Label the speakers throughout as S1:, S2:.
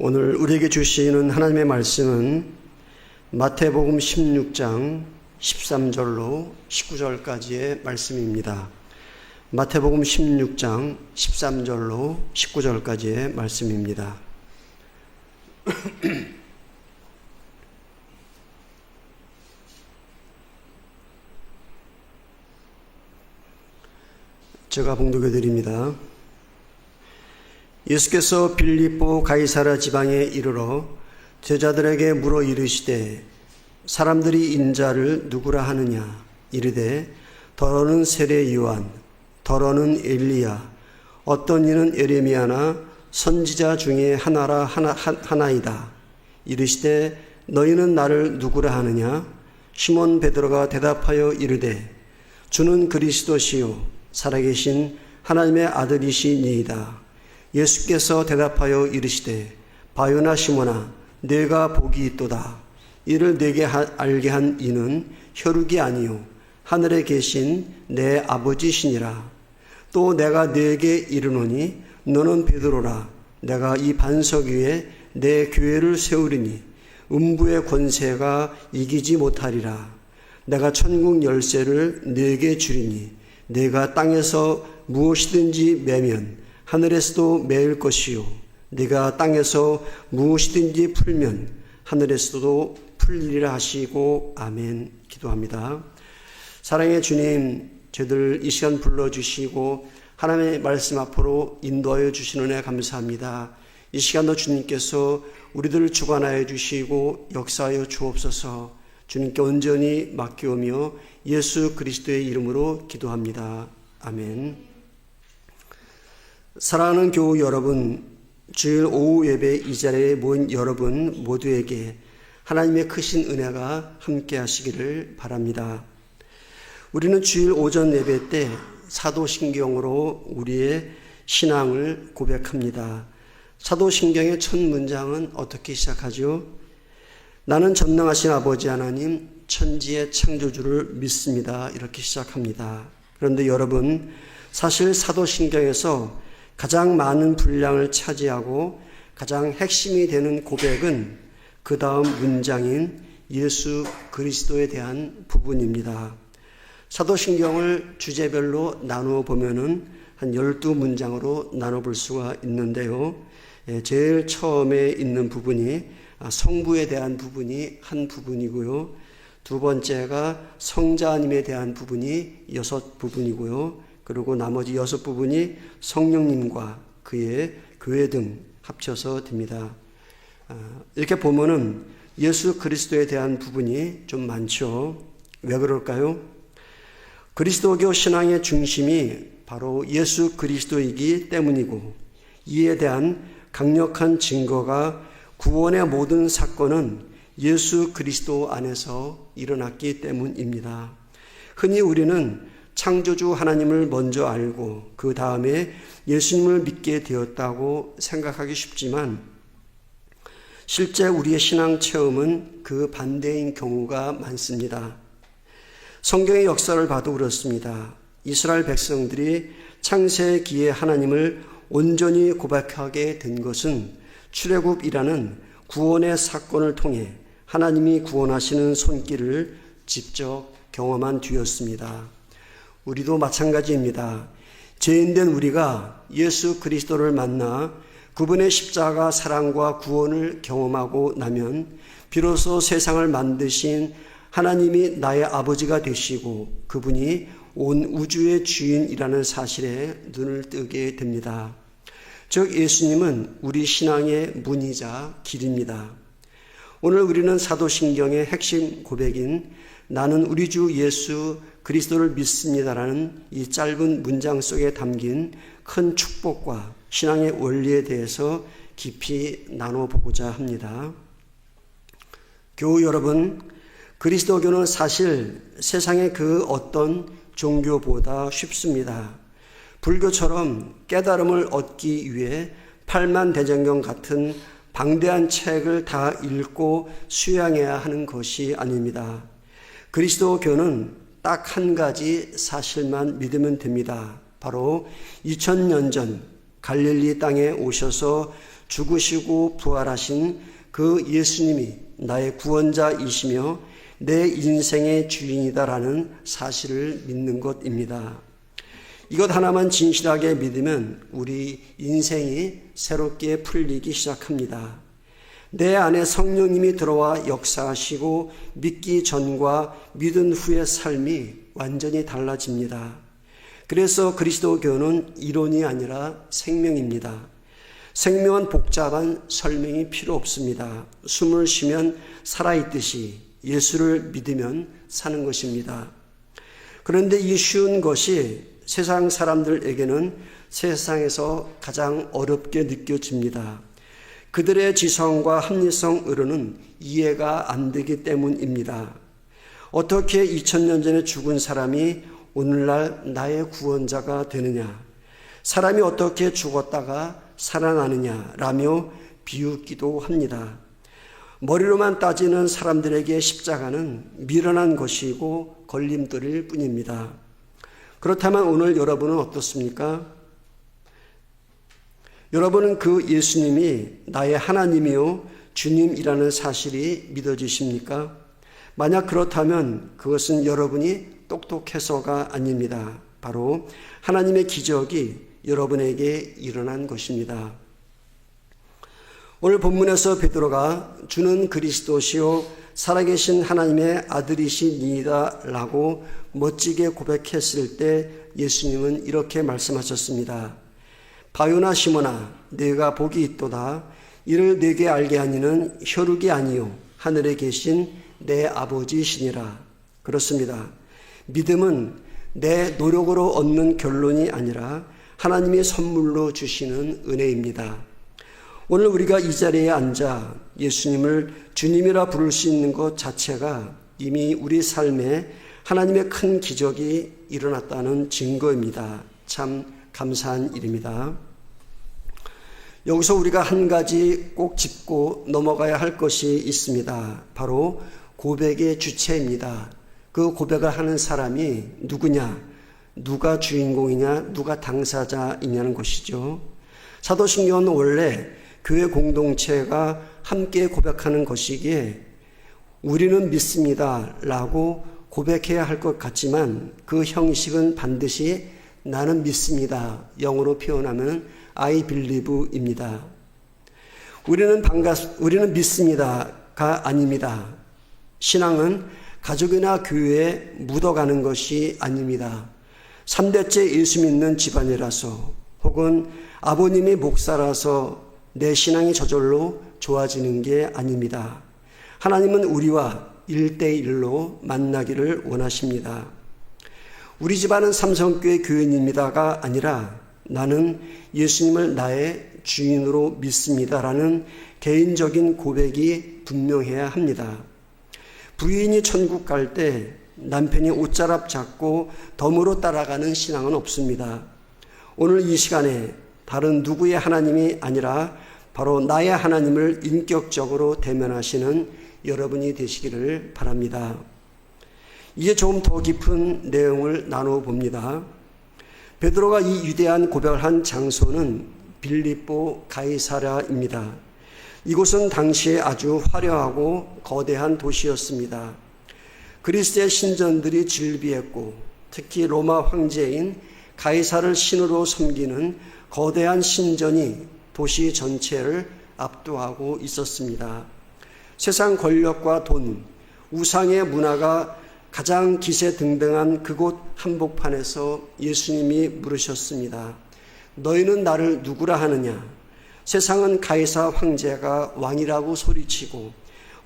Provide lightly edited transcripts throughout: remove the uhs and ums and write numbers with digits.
S1: 오늘 우리에게 주시는 하나님의 말씀은 마태복음 16장 13절로 19절까지의 말씀입니다. 마태복음 16장 13절로 19절까지의 말씀입니다. 제가 봉독해 드립니다. 예수께서 빌립보 가이사랴 지방에 이르러 제자들에게 물어 이르시되 사람들이 인자를 누구라 하느냐 이르되 더러는 세례 요한 더러는 엘리야 어떤 이는 예레미야나 선지자 중에 하나이다. 이르시되 너희는 나를 누구라 하느냐 시몬 베드로가 대답하여 이르되 주는 그리스도시요 살아계신 하나님의 아들이시니이다. 예수께서 대답하여 이르시되 바요나 시몬아 네가 복이 있도다. 이를 네게 알게 한 이는 혈육이 아니요 하늘에 계신 내 아버지시니라. 또 내가 네게 이르노니 너는 베드로라. 내가 이 반석 위에 내 교회를 세우리니 음부의 권세가 이기지 못하리라. 내가 천국 열쇠를 네게 주리니 네가 땅에서 무엇이든지 매면 하늘에서도 매일 것이요 네가 땅에서 무엇이든지 풀면 하늘에서도 풀리리라 하시고 아멘. 기도합니다. 사랑의 주님, 저희들 이 시간 불러주시고 하나님의 말씀 앞으로 인도하여 주시는 은혜 감사합니다. 이 시간도 주님께서 우리들을 주관하여 주시고 역사하여 주옵소서. 주님께 온전히 맡기오며 예수 그리스도의 이름으로 기도합니다. 아멘. 사랑하는 교우 여러분, 주일 오후 예배 이 자리에 모인 여러분 모두에게 하나님의 크신 은혜가 함께 하시기를 바랍니다. 우리는 주일 오전 예배 때 사도신경으로 우리의 신앙을 고백합니다. 사도신경의 첫 문장은 어떻게 시작하죠? 나는 전능하신 아버지 하나님 천지의 창조주를 믿습니다. 이렇게 시작합니다. 그런데 여러분, 사실 사도신경에서 가장 많은 분량을 차지하고 가장 핵심이 되는 고백은 그 다음 문장인 예수 그리스도에 대한 부분입니다. 사도신경을 주제별로 나누어 보면은 한 12문장으로 나눠볼 수가 있는데요. 제일 처음에 있는 부분이 성부에 대한 부분이 한 부분이고요. 두 번째가 성자님에 대한 부분이 6부분이고요. 그리고 나머지 6부분이 성령님과 그의 교회 등 합쳐서 됩니다. 이렇게 보면은 예수 그리스도에 대한 부분이 좀 많죠. 왜 그럴까요? 그리스도교 신앙의 중심이 바로 예수 그리스도이기 때문이고 이에 대한 강력한 증거가 구원의 모든 사건은 예수 그리스도 안에서 일어났기 때문입니다. 흔히 우리는 창조주 하나님을 먼저 알고 그 다음에 예수님을 믿게 되었다고 생각하기 쉽지만 실제 우리의 신앙 체험은 그 반대인 경우가 많습니다. 성경의 역사를 봐도 그렇습니다. 이스라엘 백성들이 창세기에 하나님을 온전히 고백하게 된 것은 출애굽이라는 구원의 사건을 통해 하나님이 구원하시는 손길을 직접 경험한 뒤였습니다. 우리도 마찬가지입니다. 죄인된 우리가 예수 그리스도를 만나 그분의 십자가 사랑과 구원을 경험하고 나면 비로소 세상을 만드신 하나님이 나의 아버지가 되시고 그분이 온 우주의 주인이라는 사실에 눈을 뜨게 됩니다. 즉 예수님은 우리 신앙의 문이자 길입니다. 오늘 우리는 사도신경의 핵심 고백인 나는 우리 주 예수 그리스도를 믿습니다라는 이 짧은 문장 속에 담긴 큰 축복과 신앙의 원리에 대해서 깊이 나눠보고자 합니다. 교우 여러분, 그리스도교는 사실 세상의 그 어떤 종교보다 쉽습니다. 불교처럼 깨달음을 얻기 위해 팔만대장경 같은 방대한 책을 다 읽고 수양해야 하는 것이 아닙니다. 그리스도교는 딱 한 가지 사실만 믿으면 됩니다. 바로 2000년 전 갈릴리 땅에 오셔서 죽으시고 부활하신 그 예수님이 나의 구원자이시며 내 인생의 주인이다라는 사실을 믿는 것입니다. 이것 하나만 진실하게 믿으면 우리 인생이 새롭게 풀리기 시작합니다. 내 안에 성령님이 들어와 역사하시고 믿기 전과 믿은 후의 삶이 완전히 달라집니다. 그래서 그리스도교는 이론이 아니라 생명입니다. 생명은 복잡한 설명이 필요 없습니다. 숨을 쉬면 살아있듯이 예수를 믿으면 사는 것입니다. 그런데 이 쉬운 것이 세상 사람들에게는 세상에서 가장 어렵게 느껴집니다. 그들의 지성과 합리성으로는 이해가 안 되기 때문입니다. 어떻게 2000년 전에 죽은 사람이 오늘날 나의 구원자가 되느냐? 사람이 어떻게 죽었다가 살아나느냐라며 비웃기도 합니다. 머리로만 따지는 사람들에게 십자가는 미련한 것이고 걸림돌일 뿐입니다. 그렇다면 오늘 여러분은 어떻습니까? 여러분은 그 예수님이 나의 하나님이요 주님이라는 사실이 믿어지십니까? 만약 그렇다면 그것은 여러분이 똑똑해서가 아닙니다. 바로 하나님의 기적이 여러분에게 일어난 것입니다. 오늘 본문에서 베드로가 주는 그리스도시요 살아계신 하나님의 아들이시니이다 라고 멋지게 고백했을 때 예수님은 이렇게 말씀하셨습니다. 바요나 시몬아 네가 복이 있도다. 이를 네게 알게 하니는 혈육이 아니요 하늘에 계신 내 아버지시니라. 그렇습니다. 믿음은 내 노력으로 얻는 결론이 아니라 하나님이 선물로 주시는 은혜입니다. 오늘 우리가 이 자리에 앉아 예수님을 주님이라 부를 수 있는 것 자체가 이미 우리 삶에 하나님의 큰 기적이 일어났다는 증거입니다. 참 감사한 일입니다. 여기서 우리가 한 가지 꼭 짚고 넘어가야 할 것이 있습니다. 바로 고백의 주체입니다. 그 고백을 하는 사람이 누구냐? 누가 주인공이냐? 누가 당사자이냐는 것이죠. 사도신경은 원래 교회 공동체가 함께 고백하는 것이기에 우리는 믿습니다 라고 고백해야 할 것 같지만 그 형식은 반드시 나는 믿습니다. 영어로 표현하면 I believe입니다. 우리는 믿습니다가 아닙니다. 신앙은 가족이나 교회에 묻어가는 것이 아닙니다. 3대째 예수 믿는 집안이라서 혹은 아버님이 목사라서 내 신앙이 저절로 좋아지는 게 아닙니다. 하나님은 우리와 1대1로 만나기를 원하십니다. 우리 집안은 삼성교회 교인입니다가 아니라 나는 예수님을 나의 주인으로 믿습니다라는 개인적인 고백이 분명해야 합니다. 부인이 천국 갈 때 남편이 옷자락 잡고 덤으로 따라가는 신앙은 없습니다. 오늘 이 시간에 다른 누구의 하나님이 아니라 바로 나의 하나님을 인격적으로 대면하시는 여러분이 되시기를 바랍니다. 이제 조금 더 깊은 내용을 나누어 봅니다. 베드로가 이 위대한 고백을 한 장소는 빌립보 가이사랴입니다. 이곳은 당시에 아주 화려하고 거대한 도시였습니다. 그리스의 신전들이 즐비했고 특히 로마 황제인 가이사를 신으로 섬기는 거대한 신전이 도시 전체를 압도하고 있었습니다. 세상 권력과 돈, 우상의 문화가 가장 기세등등한 그곳 한복판에서 예수님이 물으셨습니다. 너희는 나를 누구라 하느냐? 세상은 가이사 황제가 왕이라고 소리치고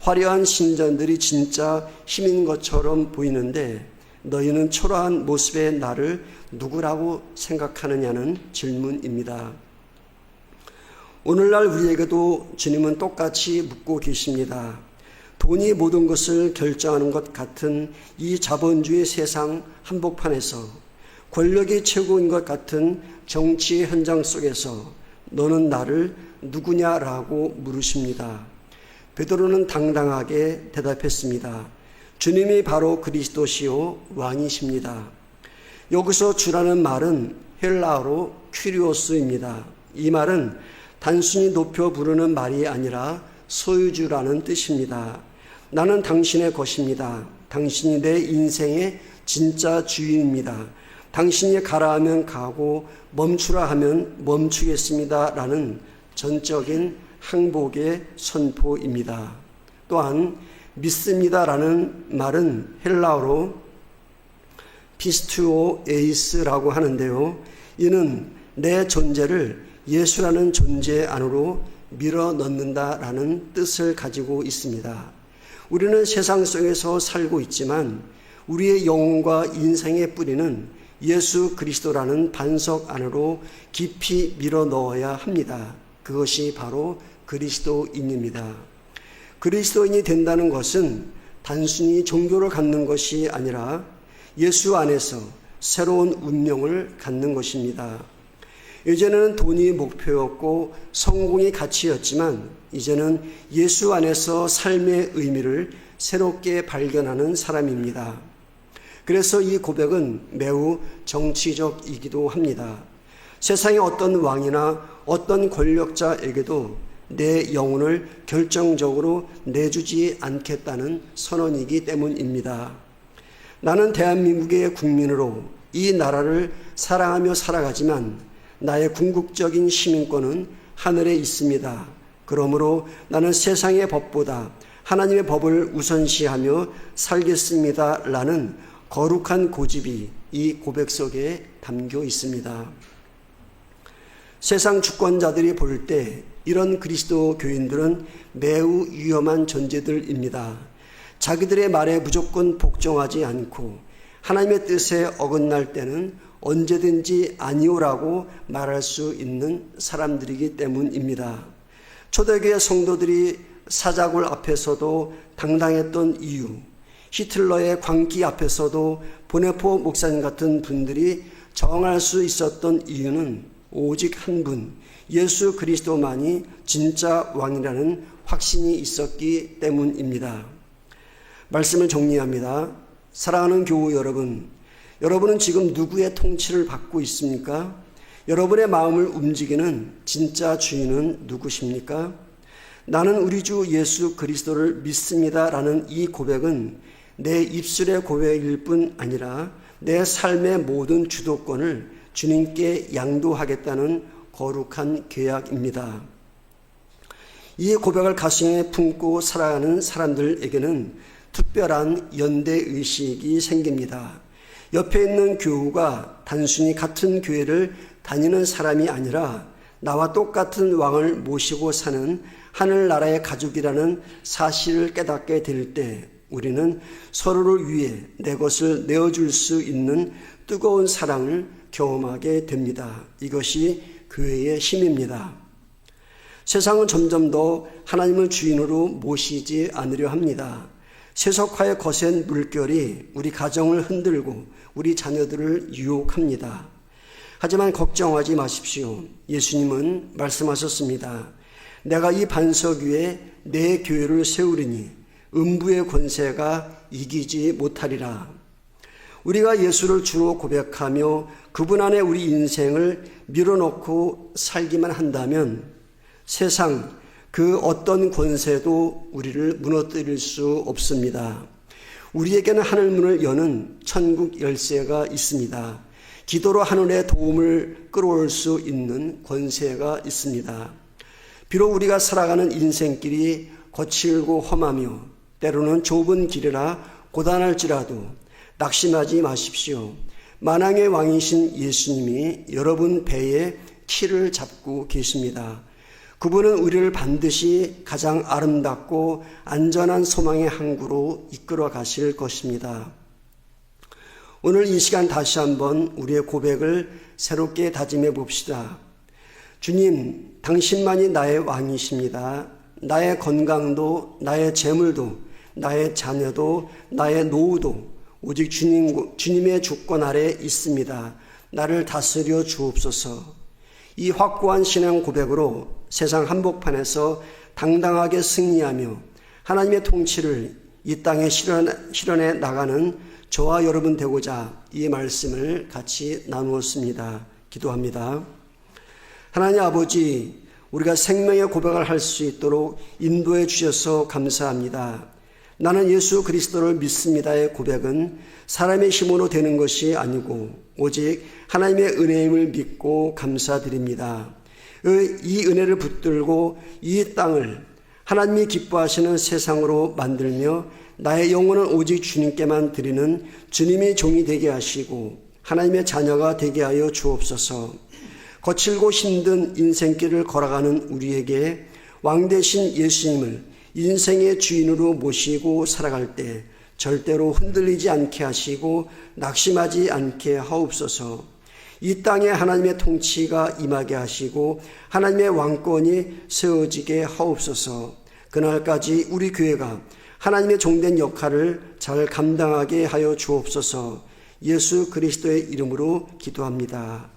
S1: 화려한 신전들이 진짜 힘인 것처럼 보이는데 너희는 초라한 모습의 나를 누구라고 생각하느냐는 질문입니다. 오늘날 우리에게도 주님은 똑같이 묻고 계십니다. 돈이 모든 것을 결정하는 것 같은 이 자본주의 세상 한복판에서 권력이 최고인 것 같은 정치 현장 속에서 너는 나를 누구냐라고 물으십니다. 베드로는 당당하게 대답했습니다. 주님이 바로 그리스도시요 왕이십니다. 여기서 주라는 말은 헬라어로 퀴리오스입니다. 이 말은 단순히 높여 부르는 말이 아니라 소유주라는 뜻입니다. 나는 당신의 것입니다. 당신이 내 인생의 진짜 주인입니다. 당신이 가라 하면 가고 멈추라 하면 멈추겠습니다. 라는 전적인 항복의 선포입니다. 또한 믿습니다 라는 말은 헬라어로 피스투오 에이스라고 하는데요. 이는 내 존재를 예수라는 존재 안으로 밀어 넣는다라는 뜻을 가지고 있습니다. 우리는 세상 속에서 살고 있지만 우리의 영혼과 인생의 뿌리는 예수 그리스도라는 반석 안으로 깊이 밀어 넣어야 합니다. 그것이 바로 그리스도인입니다. 그리스도인이 된다는 것은 단순히 종교를 갖는 것이 아니라 예수 안에서 새로운 운명을 갖는 것입니다. 이제는 돈이 목표였고 성공이 가치였지만 이제는 예수 안에서 삶의 의미를 새롭게 발견하는 사람입니다. 그래서 이 고백은 매우 정치적이기도 합니다. 세상의 어떤 왕이나 어떤 권력자에게도 내 영혼을 결정적으로 내주지 않겠다는 선언이기 때문입니다. 나는 대한민국의 국민으로 이 나라를 사랑하며 살아가지만 나의 궁극적인 시민권은 하늘에 있습니다. 그러므로 나는 세상의 법보다 하나님의 법을 우선시하며 살겠습니다. 라는 거룩한 고집이 이 고백 속에 담겨 있습니다. 세상 주권자들이 볼 때 이런 그리스도 교인들은 매우 위험한 존재들입니다. 자기들의 말에 무조건 복종하지 않고 하나님의 뜻에 어긋날 때는 언제든지 아니오라고 말할 수 있는 사람들이기 때문입니다. 초대교회 성도들이 사자굴 앞에서도 당당했던 이유, 히틀러의 광기 앞에서도 보네포 목사님 같은 분들이 정할 수 있었던 이유는 오직 한 분, 예수 그리스도만이 진짜 왕이라는 확신이 있었기 때문입니다. 말씀을 정리합니다. 사랑하는 교우 여러분, 여러분은 지금 누구의 통치를 받고 있습니까? 여러분의 마음을 움직이는 진짜 주인은 누구십니까? 나는 우리 주 예수 그리스도를 믿습니다 라는 이 고백은 내 입술의 고백일 뿐 아니라 내 삶의 모든 주도권을 주님께 양도하겠다는 거룩한 계약입니다. 이 고백을 가슴에 품고 살아가는 사람들에게는 특별한 연대의식이 생깁니다. 옆에 있는 교우가 단순히 같은 교회를 다니는 사람이 아니라 나와 똑같은 왕을 모시고 사는 하늘나라의 가족이라는 사실을 깨닫게 될 때 우리는 서로를 위해 내 것을 내어줄 수 있는 뜨거운 사랑을 경험하게 됩니다. 이것이 교회의 힘입니다. 세상은 점점 더 하나님을 주인으로 모시지 않으려 합니다. 세속화의 거센 물결이 우리 가정을 흔들고 우리 자녀들을 유혹합니다. 하지만 걱정하지 마십시오. 예수님은 말씀하셨습니다. 내가 이 반석 위에 내 교회를 세우리니 음부의 권세가 이기지 못하리라. 우리가 예수를 주로 고백하며 그분 안에 우리 인생을 밀어넣고 살기만 한다면 세상 그 어떤 권세도 우리를 무너뜨릴 수 없습니다. 우리에게는 하늘문을 여는 천국 열쇠가 있습니다. 기도로 하늘의 도움을 끌어올 수 있는 권세가 있습니다. 비록 우리가 살아가는 인생길이 거칠고 험하며 때로는 좁은 길이라 고단할지라도 낙심하지 마십시오. 만왕의 왕이신 예수님이 여러분 배에 키를 잡고 계십니다. 그분은 우리를 반드시 가장 아름답고 안전한 소망의 항구로 이끌어 가실 것입니다. 오늘 이 시간 다시 한번 우리의 고백을 새롭게 다짐해 봅시다. 주님, 당신만이 나의 왕이십니다. 나의 건강도, 나의 재물도, 나의 자녀도, 나의 노후도 오직 주님의 주권 아래 있습니다. 나를 다스려 주옵소서. 이 확고한 신앙 고백으로 세상 한복판에서 당당하게 승리하며 하나님의 통치를 이 땅에 실현해 나가는 저와 여러분 되고자 이 말씀을 같이 나누었습니다. 기도합니다. 하나님 아버지, 우리가 생명의 고백을 할 수 있도록 인도해 주셔서 감사합니다. 나는 예수 그리스도를 믿습니다의 고백은 사람의 힘으로 되는 것이 아니고 오직 하나님의 은혜임을 믿고 감사드립니다. 이 은혜를 붙들고 이 땅을 하나님이 기뻐하시는 세상으로 만들며 나의 영혼은 오직 주님께만 드리는 주님의 종이 되게 하시고 하나님의 자녀가 되게 하여 주옵소서. 거칠고 힘든 인생길을 걸어가는 우리에게 왕 되신 예수님을 인생의 주인으로 모시고 살아갈 때 절대로 흔들리지 않게 하시고 낙심하지 않게 하옵소서. 이 땅에 하나님의 통치가 임하게 하시고 하나님의 왕권이 세워지게 하옵소서. 그날까지 우리 교회가 하나님의 종된 역할을 잘 감당하게 하여 주옵소서. 예수 그리스도의 이름으로 기도합니다.